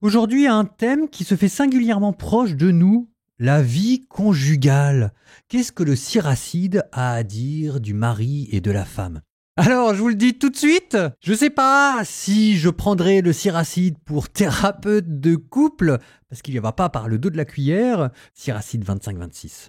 Aujourd'hui, un thème qui se fait singulièrement proche de nous, la vie conjugale. Qu'est-ce que le siracide a à dire du mari et de la femme? Alors, je vous le dis tout de suite, je sais pas si je prendrai le siracide pour thérapeute de couple, parce qu'il n'y va pas par le dos de la cuillère, siracide 25-26.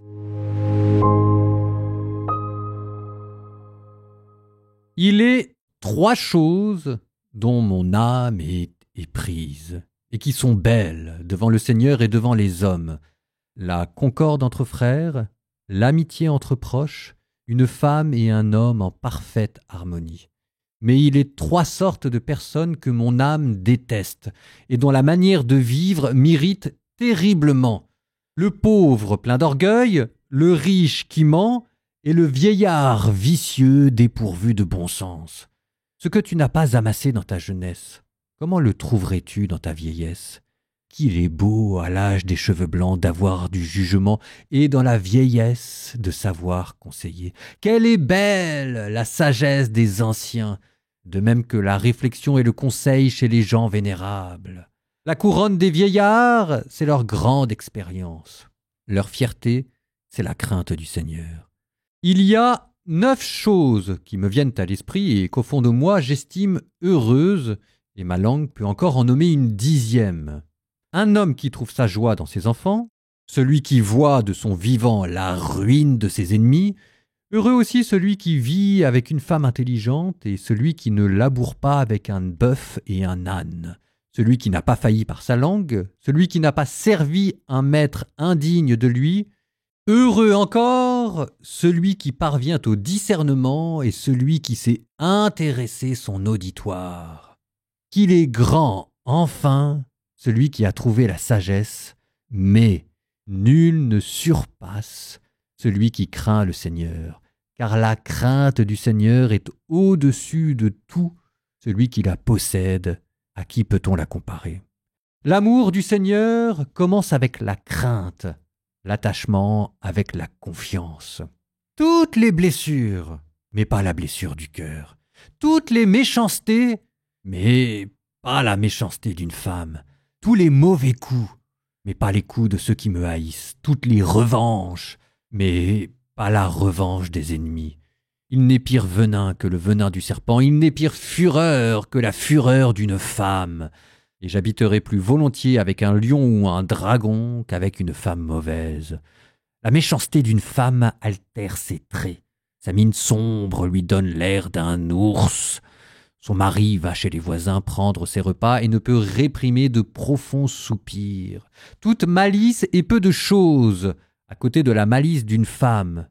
Il est trois choses dont mon âme est éprise, et qui sont belles devant le Seigneur et devant les hommes. La concorde entre frères, l'amitié entre proches, une femme et un homme en parfaite harmonie. Mais il est trois sortes de personnes que mon âme déteste, et dont la manière de vivre m'irrite terriblement. Le pauvre plein d'orgueil, le riche qui ment, et le vieillard vicieux dépourvu de bon sens. Ce que tu n'as pas amassé dans ta jeunesse, comment le trouverais-tu dans ta vieillesse? Qu'il est beau à l'âge des cheveux blancs d'avoir du jugement et dans la vieillesse de savoir conseiller. Quelle est belle la sagesse des anciens, de même que la réflexion et le conseil chez les gens vénérables. La couronne des vieillards, c'est leur grande expérience. Leur fierté, c'est la crainte du Seigneur. Il y a 9 choses qui me viennent à l'esprit et qu'au fond de moi j'estime heureuses, et ma langue peut encore en nommer une 10e. Un homme qui trouve sa joie dans ses enfants, celui qui voit de son vivant la ruine de ses ennemis, heureux aussi celui qui vit avec une femme intelligente et celui qui ne laboure pas avec un bœuf et un âne, celui qui n'a pas failli par sa langue, celui qui n'a pas servi un maître indigne de lui. Heureux encore celui qui parvient au discernement et celui qui sait intéresser son auditoire. Qu'il est grand, enfin, celui qui a trouvé la sagesse, mais nul ne surpasse celui qui craint le Seigneur, car la crainte du Seigneur est au-dessus de tout. Celui qui la possède, à qui peut-on la comparer? L'amour du Seigneur commence avec la crainte, l'attachement avec la confiance. Toutes les blessures, mais pas la blessure du cœur. Toutes les méchancetés, mais pas la méchanceté d'une femme. Tous les mauvais coups, mais pas les coups de ceux qui me haïssent. Toutes les revanches, mais pas la revanche des ennemis. Il n'est pire venin que le venin du serpent. Il n'est pire fureur que la fureur d'une femme. Et j'habiterai plus volontiers avec un lion ou un dragon qu'avec une femme mauvaise. La méchanceté d'une femme altère ses traits. Sa mine sombre lui donne l'air d'un ours. Son mari va chez les voisins prendre ses repas et ne peut réprimer de profonds soupirs. Toute malice est peu de chose à côté de la malice d'une femme,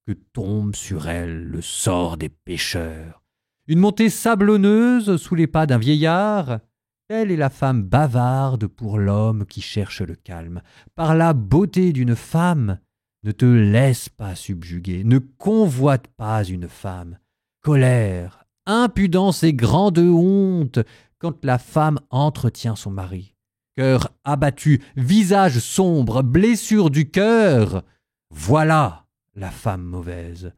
que tombe sur elle le sort des pécheurs. Une montée sablonneuse sous les pas d'un vieillard, telle est la femme bavarde pour l'homme qui cherche le calme. Par la beauté d'une femme, ne te laisse pas subjuguer, ne convoite pas une femme. Colère, impudence et grande honte quand la femme entretient son mari. Cœur abattu, visage sombre, blessure du cœur, voilà la femme mauvaise.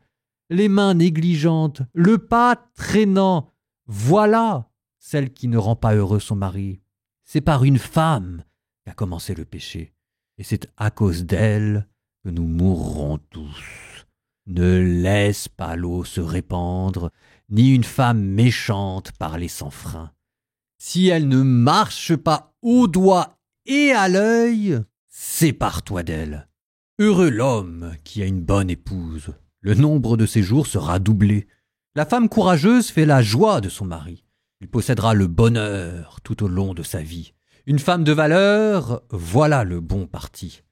Les mains négligentes, le pas traînant, voilà celle qui ne rend pas heureux son mari. C'est par une femme qu'a commencé le péché, et c'est à cause d'elle que nous mourrons tous. Ne laisse pas l'eau se répandre, ni une femme méchante parler sans frein. Si elle ne marche pas au doigt et à l'œil, sépare-toi d'elle. Heureux l'homme qui a une bonne épouse, le nombre de ses jours sera doublé. La femme courageuse fait la joie de son mari. Il possédera le bonheur tout au long de sa vie. Une femme de valeur, voilà le bon parti.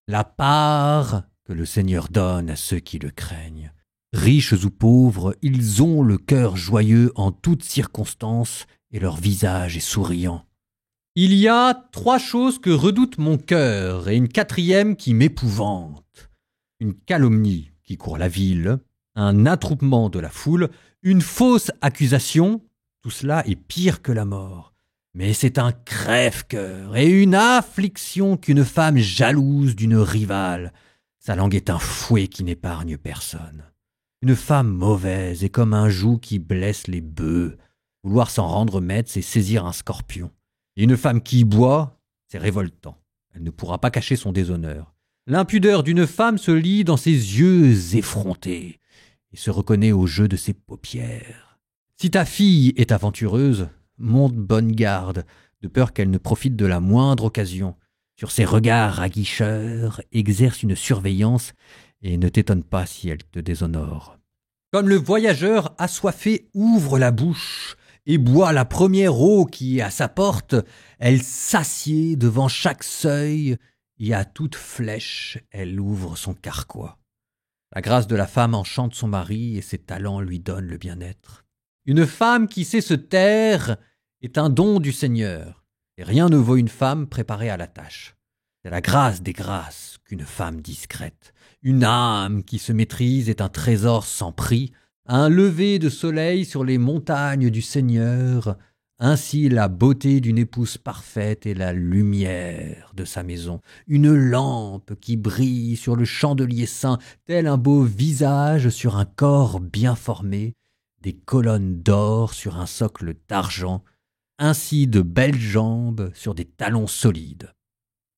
La part que le Seigneur donne à ceux qui le craignent. Riches ou pauvres, ils ont le cœur joyeux en toutes circonstances et leur visage est souriant. Il y a 3 choses que redoute mon cœur et une 4e qui m'épouvante. Une calomnie qui court la ville, un attroupement de la foule, une fausse accusation, tout cela est pire que la mort. Mais c'est un crève-cœur et une affliction qu'une femme jalouse d'une rivale. Sa langue est un fouet qui n'épargne personne. Une femme mauvaise est comme un joug qui blesse les bœufs. Vouloir s'en rendre maître, c'est saisir un scorpion. Et une femme qui boit C'est révoltant. Elle ne pourra pas cacher son déshonneur. L'impudeur d'une femme se lit dans ses yeux effrontés et se reconnaît au jeu de ses paupières. Si ta fille est aventureuse, monte bonne garde, de peur qu'elle ne profite de la moindre occasion. Sur ses regards aguicheurs, exerce une surveillance et ne t'étonne pas si elle te déshonore. Comme le voyageur assoiffé ouvre la bouche et boit la première eau qui est à sa porte, elle s'assied devant chaque seuil et à toute flèche, elle ouvre son carquois. La grâce de la femme enchante son mari et ses talents lui donnent le bien-être. Une femme qui sait se taire est un don du Seigneur, et rien ne vaut une femme préparée à la tâche. C'est la grâce des grâces qu'une femme discrète. Une âme qui se maîtrise est un trésor sans prix, un lever de soleil sur les montagnes du Seigneur. Ainsi la beauté d'une épouse parfaite est la lumière de sa maison, une lampe qui brille sur le chandelier saint, tel un beau visage sur un corps bien formé, des colonnes d'or sur un socle d'argent, ainsi de belles jambes sur des talons solides.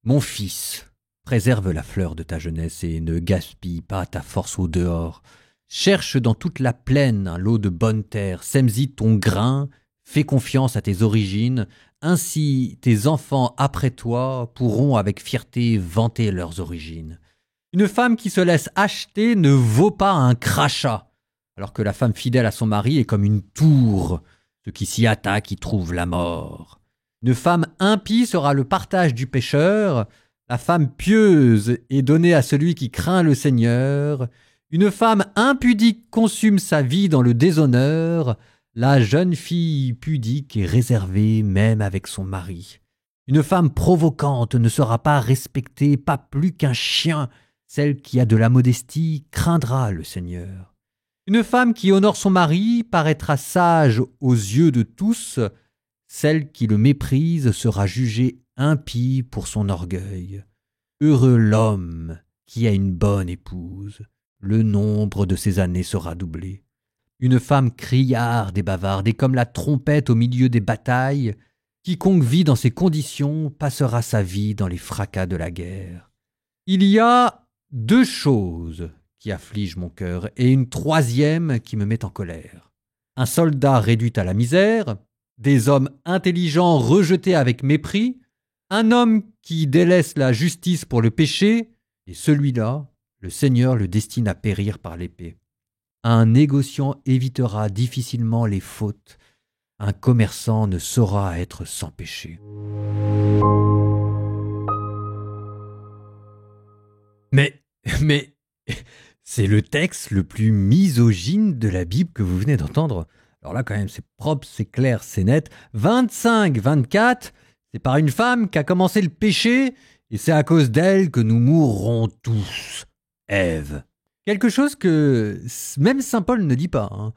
Mon fils, préserve la fleur de ta jeunesse et ne gaspille pas ta force au dehors. Cherche dans toute la plaine un lot de bonne terre, sème-y ton grain, fais confiance à tes origines, ainsi tes enfants après toi pourront avec fierté vanter leurs origines. Une femme qui se laisse acheter ne vaut pas un crachat, alors que la femme fidèle à son mari est comme une tour, ceux qui s'y attaquent y trouvent la mort. Une femme impie sera le partage du pécheur, la femme pieuse est donnée à celui qui craint le Seigneur. Une femme impudique consume sa vie dans le déshonneur, la jeune fille pudique est réservée même avec son mari. Une femme provocante ne sera pas respectée, pas plus qu'un chien. Celle qui a de la modestie craindra le Seigneur. Une femme qui honore son mari paraîtra sage aux yeux de tous. Celle qui le méprise sera jugée impie pour son orgueil. Heureux l'homme qui a une bonne épouse. Le nombre de ses années sera doublé. Une femme criarde et bavarde est comme la trompette au milieu des batailles. Quiconque vit dans ces conditions passera sa vie dans les fracas de la guerre. Il y a 2 choses qui affligent mon cœur et une 3e qui me met en colère. Un soldat réduit à la misère, des hommes intelligents rejetés avec mépris, un homme qui délaisse la justice pour le péché, et celui-là, le Seigneur le destine à périr par l'épée. Un négociant évitera difficilement les fautes. Un commerçant ne saura être sans péché. Mais, c'est le texte le plus misogyne de la Bible que vous venez d'entendre. Alors là, quand même, c'est propre, c'est clair, c'est net. 25, 24, c'est par une femme qu'a commencé le péché, et c'est à cause d'elle que nous mourrons tous. Ève. Quelque chose que même saint Paul ne dit pas.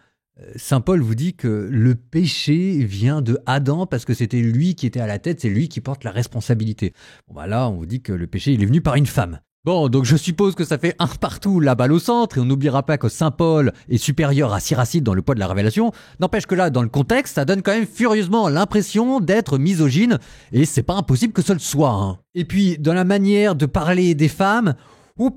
Saint Paul vous dit que le péché vient de Adam parce que c'était lui qui était à la tête, c'est lui qui porte la responsabilité. Bon bah là, on vous dit que le péché, il est venu par une femme. Bon, donc je suppose que ça fait un partout, la balle au centre, et on n'oubliera pas que saint Paul est supérieur à Siracide dans le poids de la révélation. N'empêche que là, dans le contexte, ça donne quand même furieusement l'impression d'être misogyne, et c'est pas impossible que ce le soit. Et puis, dans la manière de parler des femmes, alors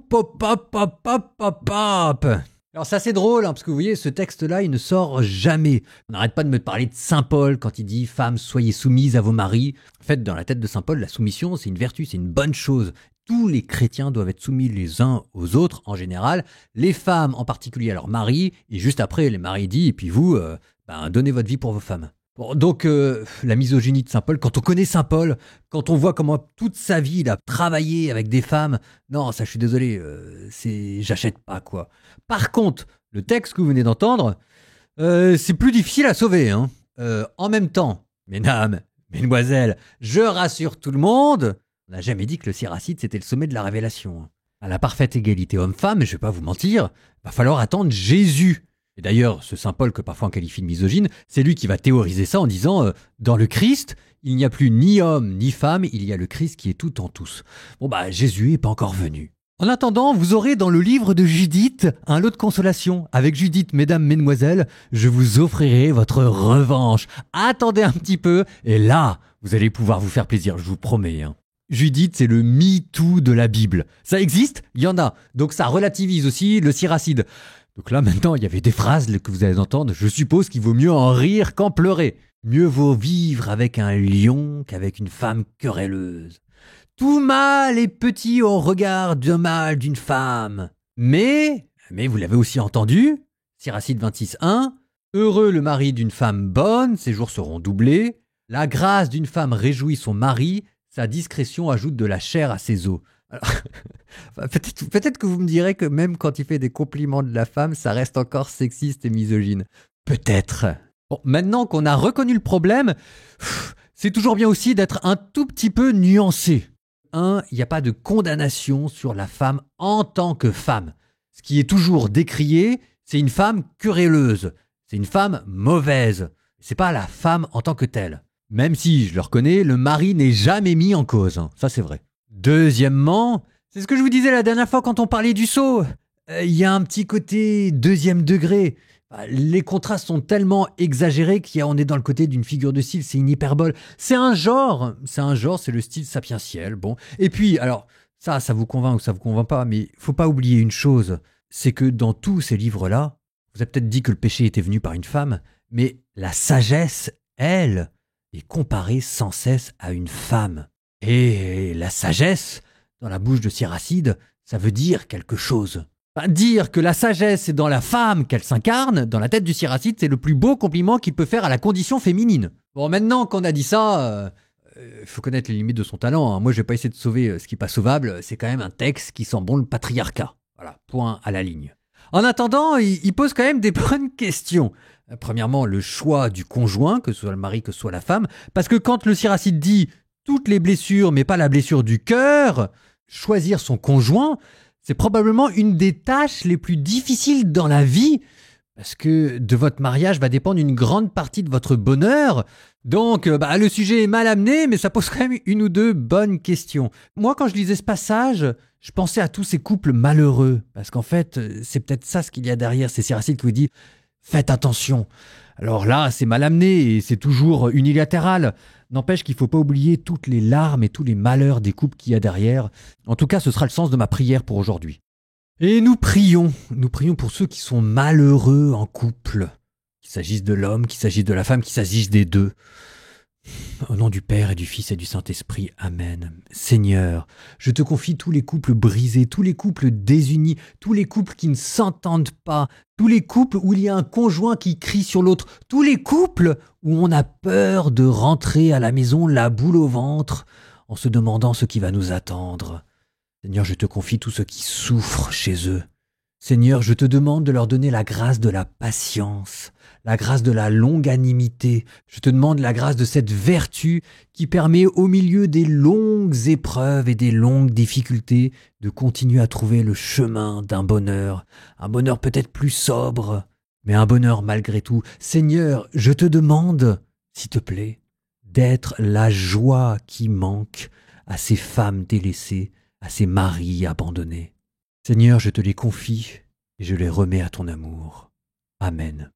c'est assez drôle, parce que vous voyez, ce texte-là, il ne sort jamais. On n'arrête pas de me parler de saint Paul quand il dit « Femmes, soyez soumises à vos maris ». En fait, dans la tête de saint Paul, la soumission, c'est une vertu, c'est une bonne chose. Tous les chrétiens doivent être soumis les uns aux autres, en général. Les femmes, en particulier à leur mari, et juste après, les maris disent « Et puis vous, donnez votre vie pour vos femmes ». Bon, donc, la misogynie de saint Paul, quand on connaît saint Paul, quand on voit comment toute sa vie il a travaillé avec des femmes, non, ça je suis désolé, j'achète pas quoi. Par contre, le texte que vous venez d'entendre, c'est plus difficile à sauver. En même temps, mesdames, mesdemoiselles, je rassure tout le monde, on n'a jamais dit que le Siracide c'était le sommet de la révélation. À la parfaite égalité homme-femme, je vais pas vous mentir, va falloir attendre Jésus. Et d'ailleurs, ce saint Paul que parfois on qualifie de misogyne, c'est lui qui va théoriser ça en disant dans le Christ, il n'y a plus ni homme ni femme, il y a le Christ qui est tout en tous. Bon bah, Jésus est pas encore venu. En attendant, vous aurez dans le livre de Judith un lot de consolation. Avec Judith, mesdames, mesdemoiselles, je vous offrirai votre revanche. Attendez un petit peu, et là, vous allez pouvoir vous faire plaisir, je vous promets. Judith, c'est le MeToo de la Bible. Ça existe, il y en a. Donc ça relativise aussi le siracide. Donc là, maintenant, il y avait des phrases que vous allez entendre. Je suppose qu'il vaut mieux en rire qu'en pleurer. Mieux vaut vivre avec un lion qu'avec une femme querelleuse. Tout mâle est petit au regard d'un mâle d'une femme. Mais vous l'avez aussi entendu, Siracide 26.1, heureux le mari d'une femme bonne, ses jours seront doublés. La grâce d'une femme réjouit son mari, sa discrétion ajoute de la chair à ses os. Alors, peut-être que vous me direz que même quand il fait des compliments de la femme, ça reste encore sexiste et misogyne. Peut-être. Bon, maintenant qu'on a reconnu le problème, c'est toujours bien aussi d'être un tout petit peu nuancé. Il n'y a pas de condamnation sur la femme en tant que femme. Ce qui est toujours décrié, c'est une femme querelleuse. C'est une femme mauvaise. C'est pas la femme en tant que telle. Même si, je le reconnais, le mari n'est jamais mis en cause. Ça, c'est vrai. Deuxièmement, c'est ce que je vous disais la dernière fois quand on parlait du sceau. Il y a un petit côté deuxième degré. Les contrastes sont tellement exagérés qu'on est dans le côté d'une figure de style, c'est une hyperbole. C'est un genre, c'est le style sapientiel. Bon. Et puis, alors, ça vous convainc ou ça vous convainc pas, mais faut pas oublier une chose, c'est que dans tous ces livres-là, vous avez peut-être dit que le péché était venu par une femme, mais la sagesse, elle, est comparée sans cesse à une femme. Et la sagesse, dans la bouche de Siracide, ça veut dire quelque chose. Dire que la sagesse est dans la femme qu'elle s'incarne, dans la tête du Siracide, c'est le plus beau compliment qu'il peut faire à la condition féminine. Bon, maintenant qu'on a dit ça, faut connaître les limites de son talent. Hein. Moi, je vais pas essayer de sauver ce qui n'est pas sauvable. C'est quand même un texte qui sent bon le patriarcat. Voilà, point à la ligne. En attendant, il pose quand même des bonnes questions. Premièrement, le choix du conjoint, que ce soit le mari, que ce soit la femme. Parce que quand le Siracide dit toutes les blessures, mais pas la blessure du cœur, choisir son conjoint, c'est probablement une des tâches les plus difficiles dans la vie, parce que de votre mariage va dépendre une grande partie de votre bonheur. Donc, le sujet est mal amené, mais ça pose quand même une ou deux bonnes questions. Moi, quand je lisais ce passage, je pensais à tous ces couples malheureux, parce qu'en fait, c'est peut-être ça ce qu'il y a derrière. C'est Siracide qui vous dit « Faites attention ». Alors là, c'est mal amené et c'est toujours unilatéral. N'empêche qu'il ne faut pas oublier toutes les larmes et tous les malheurs des couples qu'il y a derrière. En tout cas, ce sera le sens de ma prière pour aujourd'hui. Et nous prions pour ceux qui sont malheureux en couple. Qu'il s'agisse de l'homme, qu'il s'agisse de la femme, qu'il s'agisse des deux. Au nom du Père et du Fils et du Saint-Esprit, Amen. Seigneur, je te confie tous les couples brisés, tous les couples désunis, tous les couples qui ne s'entendent pas, tous les couples où il y a un conjoint qui crie sur l'autre, tous les couples où on a peur de rentrer à la maison la boule au ventre en se demandant ce qui va nous attendre. Seigneur, je te confie tous ceux qui souffrent chez eux. Seigneur, je te demande de leur donner la grâce de la patience, la grâce de la longanimité. Je te demande la grâce de cette vertu qui permet au milieu des longues épreuves et des longues difficultés de continuer à trouver le chemin d'un bonheur. Un bonheur peut-être plus sobre, mais un bonheur malgré tout. Seigneur, je te demande, s'il te plaît, d'être la joie qui manque à ces femmes délaissées, à ces maris abandonnés. Seigneur, je te les confie et je les remets à ton amour. Amen.